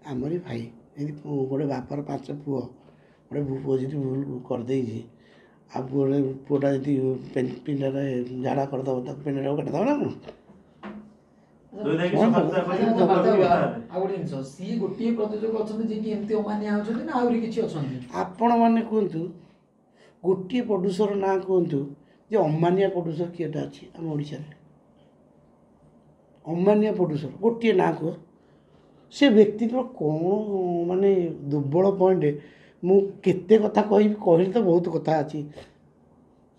ଆମରି ଭାଇ ଯଦି ଗୋଟେ ବାପାର 5 ପୁଅ ଗୋଟେ ପୁଅ ଯଦି ଭୁଲ କରିଦେଇଛି ଆଉ ପୁଅଟା ଯଦି ପିଣ୍ଡାରେ ଝାଡ଼ା କରିଦେବ ତାକୁ ପିଣ୍ଡାଟାକୁ କାଟିଦେବ ନା କ'ଣ? ଆଉ ଗୋଟେ ଜିନିଷ ସିଏ ଗୋଟିଏ ପ୍ରଯୋଜକ ଅଛନ୍ତି ଯିଏକି ଏମିତି ଅମାନିଆ ହେଉଛନ୍ତି ନା ଆହୁରି କିଛି ଅଛନ୍ତି? ଆପଣମାନେ କୁହନ୍ତୁ ଗୋଟିଏ ପ୍ରଡ୍ୟୁସର ନାଁ କୁହନ୍ତୁ ଯେ ଅମାନିଆ ପ୍ରଡ୍ୟୁସର କିଏଟା ଅଛି ଆମ ଓଡ଼ିଶାରେ? ଅମାନିଆ ପ୍ରଡ୍ୟୁସର ଗୋଟିଏ ନାଁ କୁହ। ସେ ବ୍ୟକ୍ତିଙ୍କର କ'ଣ ମାନେ ଦୁର୍ବଳ ପଏଣ୍ଟ ମୁଁ କେତେ କଥା କହିଲି ତ ବହୁତ କଥା ଅଛି।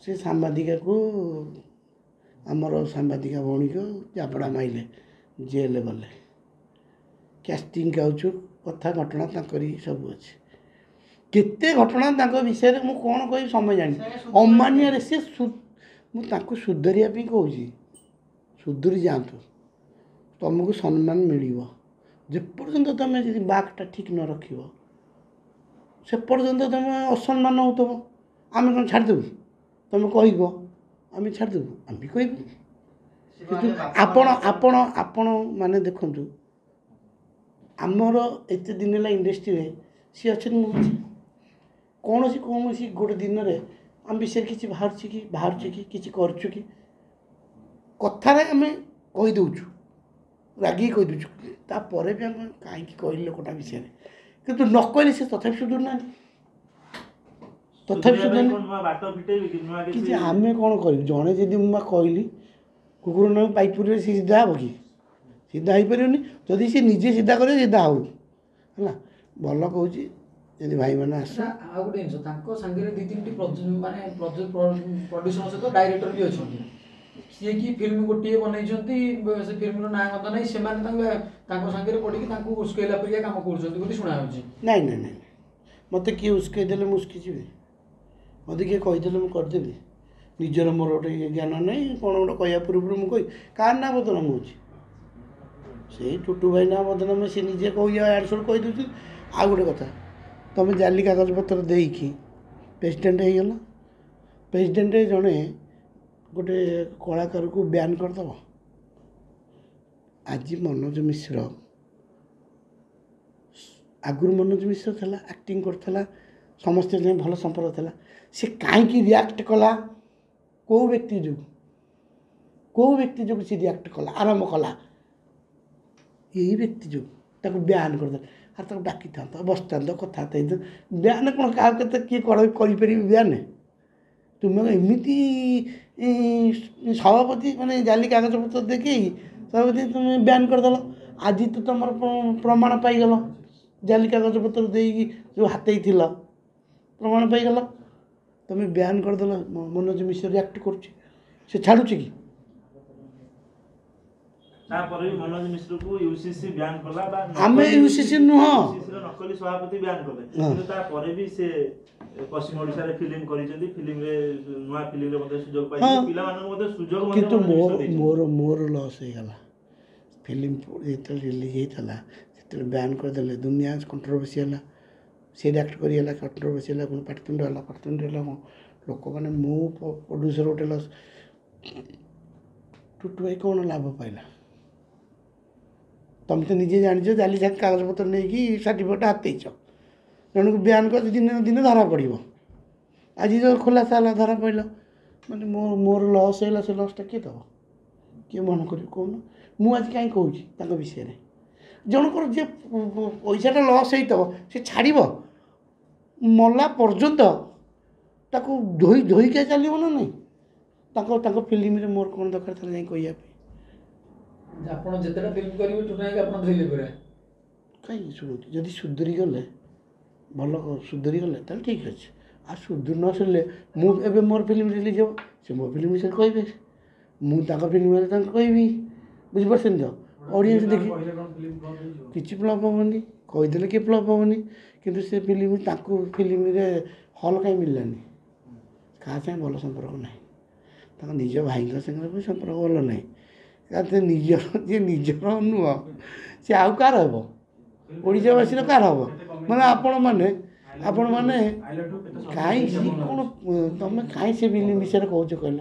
ସେ ସାମ୍ବାଦିକାକୁ ଆମର ସାମ୍ବାଦିକା ଭଉଣୀକୁ ଜାବଡ଼ା ମାଇଲେ ଜେଲ୍ ଗଲେ କ୍ୟାଷ୍ଟିଂ କାଉଛୁ କଥା ଘଟଣା ତାଙ୍କରି ସବୁ ଅଛି। କେତେ ଘଟଣା ତାଙ୍କ ବିଷୟରେ ମୁଁ କ'ଣ କହିବି ସମୟ ଜାଣିନି। ଅମାନିଆରେ ସେ ମୁଁ ତାଙ୍କୁ ସୁଧରିବା ପାଇଁ କହୁଛି ସୁଧୁରି ଯାଆନ୍ତୁ ତୁମକୁ ସମ୍ମାନ ମିଳିବ। ଯେପର୍ଯ୍ୟନ୍ତ ତୁମେ ଯଦି ବାକ୍ଟା ଠିକ୍ ନ ରଖିବ ସେ ପର୍ଯ୍ୟନ୍ତ ତୁମେ ଅସମ୍ମାନ ହେଉଥିବ। ଆମେ କ'ଣ ଛାଡ଼ିଦେବୁ? ତୁମେ କହିବ ଆମେ ଛାଡ଼ିଦେବୁ? ଆମେ ବି କହିବୁ। କିନ୍ତୁ ଆପଣ ମାନେ ଦେଖନ୍ତୁ ଆମର ଏତେ ଦିନ ହେଲା ଇଣ୍ଡଷ୍ଟ୍ରିରେ ସିଏ ଅଛନ୍ତି ମୁଁ ଅଛି। କୌଣସି ଗୋଟେ ଦିନରେ ଆମ ବିଷୟରେ କିଛି ବାହାରୁଛି କି କିଛି କରୁଛୁ କି କଥାରେ ଆମେ କହିଦେଉଛୁ ରାଗିକି କହିଦେଉଛୁ ତାପରେ ବି ଆମେ କାହିଁକି କହିଲେ ଲୋକଟା ବିଷୟରେ କିନ୍ତୁ ନ କହିଲେ ସେ ତଥାପି ସୁଧୁରୁନାହାନ୍ତି। ତଥାପି ସୁଧୁରୁନାହାନ୍ତି କିଛି ଆମେ କ'ଣ କରିବୁ? ଜଣେ ଯଦି ମୁଁ କହିଲି କୁକୁର ନାକୁ ପାଇପୁରରେ ସେ ସିଧା ହେବ କି? ସିଧା ହେଇପାରିବନି। ଯଦି ସେ ନିଜେ ସିଧା କରିବ ସିଧା ହଉ ହେଲା ଭଲ କହୁଛି। ଯଦି ଭାଇମାନେ ଆସ ଆଉ ଗୋଟେ ଜିନିଷ ତାଙ୍କ ସାଙ୍ଗରେ 2-3ଟି ମାନେ ପ୍ରଡ୍ୟୁସର ସହିତ ଡାଇରେକ୍ଟର ବି ଅଛନ୍ତି ସିଏ କି ଫିଲ୍ମ ଗୋଟିଏ ବନେଇଛନ୍ତି ସେ ଫିଲ୍ମର ନାଁ ଗନ୍ଧ ନାହିଁ ସେମାନେ ତାଙ୍କ ସାଙ୍ଗରେ ପଡ଼ିକି ତାଙ୍କୁ ଉସ୍କେଇଲା ପରିକା କାମ କରୁଛନ୍ତି ବୋଲି ଶୁଣାଯାଉଛି। ନାଇଁ ମୋତେ କିଏ ଉସ୍କେଇ ଦେଲେ ମୁଁ ଉସ୍କିଯିବି? ମୋତେ କିଏ କହିଦେଲେ ମୁଁ କରିଦେବି? ନିଜର ମୋର ଗୋଟେ ଜ୍ଞାନ ନାହିଁ କ'ଣ ଗୋଟେ କହିବା ପୂର୍ବରୁ ମୁଁ କହି କାହାର ନାଁ ବଦନାମ ହେଉଛି? ସେଇ ଟୁଟୁ ଭାଇ ନାଁ ବଦନାମ ସେ ନିଜେ କହି ଆଡ଼ୁ ସାଡ଼ୁ କହିଦେଉଛି। ଆଉ ଗୋଟେ କଥା ତୁମେ ଜାଲି କାଗଜପତ୍ର ଦେଇକି ପ୍ରେସିଡେଣ୍ଟ ହେଇଗଲ। ପ୍ରେସିଡେଣ୍ଟ ଜଣେ ଗୋଟେ କଳାକାରକୁ ବ୍ୟାନ୍ କରିଦେବ। ଆଜି ମନୋଜ ମିଶ୍ର ଆଗରୁ ମନୋଜ ମିଶ୍ର ଥିଲା ଆକ୍ଟିଂ କରୁଥିଲା ସମସ୍ତେ ଯାଇ ଭଲ ସମ୍ପର୍କ ଥିଲା। ସେ କାହିଁକି ରିଆକ୍ଟ କଲା? କେଉଁ ବ୍ୟକ୍ତି ଯୋଗୁଁ ସେ ରିଆକ୍ଟ କଲା ଆରମ୍ଭ କଲା? ଏଇ ବ୍ୟକ୍ତି ଯୋଗୁଁ ତାକୁ ବ୍ୟାନ୍ କରିଦେଲା। ଆଉ ତାକୁ ଡାକିଥାନ୍ତ ବସିଥାନ୍ତ କଥାବାର୍ତ୍ତା ହେଇଥାନ୍ତ। ବ୍ୟାନ୍ କ'ଣ କାହାକୁ କେତେ କିଏ କରିପାରିବେ ବ୍ୟାନ୍? ତୁମେ ଏମିତି ସଭାପତି ମାନେ ଜାଲି କାଗଜପତ୍ର ଦେଖେଇ ସଭାପତି ତୁମେ ବ୍ୟାନ୍ କରିଦେଲ। ଆଜି ତ ତୁମର ପ୍ରମାଣ ପାଇଗଲ ଜାଲି କାଗଜପତ୍ର ଦେଇକି ଯେଉଁ ହାତେଇଥିଲ ପ୍ରମାଣ ପାଇଗଲ। ତୁମେ ବ୍ୟାନ୍ କରିଦେଲ। ମନୋଜ ମିଶ୍ର ରିଆକ୍ଟ କରୁଛି ସେ ଛାଡ଼ୁଛି କି? ତାପରେ ବି ମନୋଜ ମିଶ୍ରକୁ ୟୁସିସି ବ୍ୟାନ୍ କଲା ବା ଆମେ ୟୁସିସି ନୁହଁ ନକଲି ସଭାପତି ବ୍ୟାନ୍ କଲେ କିନ୍ତୁ ତାପରେ ବି ସେ ପଶ୍ଚିମ ଓଡ଼ିଶାରେ ଫିଲ୍ମ କରିଛନ୍ତି। ଫିଲ୍ମରେ ନୂଆ ଫିଲ୍ମରେ ମଧ୍ୟ ସୁଯୋଗ ପାଇଛନ୍ତି ପିଲାମାନଙ୍କୁ ମଧ୍ୟ ସୁଯୋଗ କିନ୍ତୁ ମୋର ଲସ୍ ହେଇଗଲା। ଫିଲ୍ମ ଯେତେବେଳେ ରିଲିଜ୍ ହେଇଥିଲା ସେତେବେଳେ ବ୍ୟାନ୍ କରିଦେଲେ ଦୁନିଆ କଣ୍ଟ୍ରୋଭର୍ସି ହେଲା। ସେ ରିଆକ୍ଟ କରିଗଲା କଣ୍ଟ୍ରୋଭର୍ସି ହେଲା କ'ଣ ପାଟିତୁଣ୍ଡ ହେଲା କ'ଣ ଲୋକମାନେ ମୁଁ ପ୍ରଡ୍ୟୁସର ଗୋଟେ ଲସ୍। ଟୁଟୁ ଭାଇ କ'ଣ ଲାଭ ପାଇଲା? ତୁମେ ତ ନିଜେ ଜାଣିଛ ଜାଲି କାଗଜପତ୍ର ନେଇକି ସାର୍ଟିଫିକେଟ୍ ହାତେଇଛ। ଜଣକୁ ବ୍ୟାନ୍ କରି ଦିନେ ଧରା ପଡ଼ିବ। ଆଜି ତ ଖୋଲାସା ହେଲା ଧରା ପଡ଼ିଲ ମାନେ ମୋର ଲସ୍ ହେଲା। ସେ ଲସ୍ଟା କିଏ ଦେବ? କିଏ ମନେ କରିବ କହୁନ? ମୁଁ ଆଜି କାହିଁ କହୁଛି ତାଙ୍କ ବିଷୟରେ? ଜଣଙ୍କର ଯେ ପଇସାଟା ଲସ୍ ହେଇଥିବ ସେ ଛାଡ଼ିବ ମଲା ପର୍ଯ୍ୟନ୍ତ ତାକୁ ଧୋଇକି ଚାଲିବ ନା ନାହିଁ? ତାଙ୍କ ଫିଲ୍ମରେ ମୋର କ'ଣ ଦରକାର ଥିଲା ଯାଇ କହିବା ପାଇଁ? ଆପଣ ଯେତେଟା ଫିଲ୍ମ କରିବେ ଟୁଟାଇକି ଆପଣ ଧୋଇଲେ ପୁରା କାହିଁକି ଶୁଣନ୍ତୁ ଯଦି ସୁଧୁରିଗଲେ ଭଲ ସୁଧୁରିଗଲେ ତାହେଲେ ଠିକ୍ ଅଛି। ଆଉ ସୁଧୁରି ନ ଶୁଣିଲେ ମୁଁ ଏବେ ମୋର ଫିଲ୍ମ ରିଲିଜ୍ ହେବ ସେ ମୋ ଫିଲ୍ମ ବିଷୟରେ କହିବେ ମୁଁ ତାଙ୍କ ଫିଲ୍ମ ବିଷୟରେ ତାଙ୍କୁ କହିବି। ବୁଝିପାରୁଛନ୍ତି ତ? ଅଡ଼ିଏନ୍ସ ଦେଖି କିଛି ଫ୍ଲପ୍ ହେବନି କହିଦେଲେ କିଏ ଫ୍ଲପ୍ ହେବନି କିନ୍ତୁ ସେ ଫିଲ୍ମ ତାଙ୍କୁ ଫିଲ୍ମରେ ହଲ୍ କାହିଁ ମିଳିଲାନି? କାହା ସାଙ୍ଗେ ଭଲ ସମ୍ପର୍କ ନାହିଁ। ତାଙ୍କ ନିଜ ଭାଇଙ୍କ ସାଙ୍ଗରେ ବି ସମ୍ପର୍କ ଭଲ ନାହିଁ। ଯିଏ ନିଜର ନୁହଁ ସେ ଆଉ କାହାର ହେବ? ଓଡ଼ିଶାବାସୀର କାହାର ହେବ? ମାନେ ଆପଣମାନେ କାହିଁକି କ'ଣ ତୁମେ କାହିଁ ସେ ଫିଲ୍ମ ବିଷୟରେ କହୁଛ କହିଲ?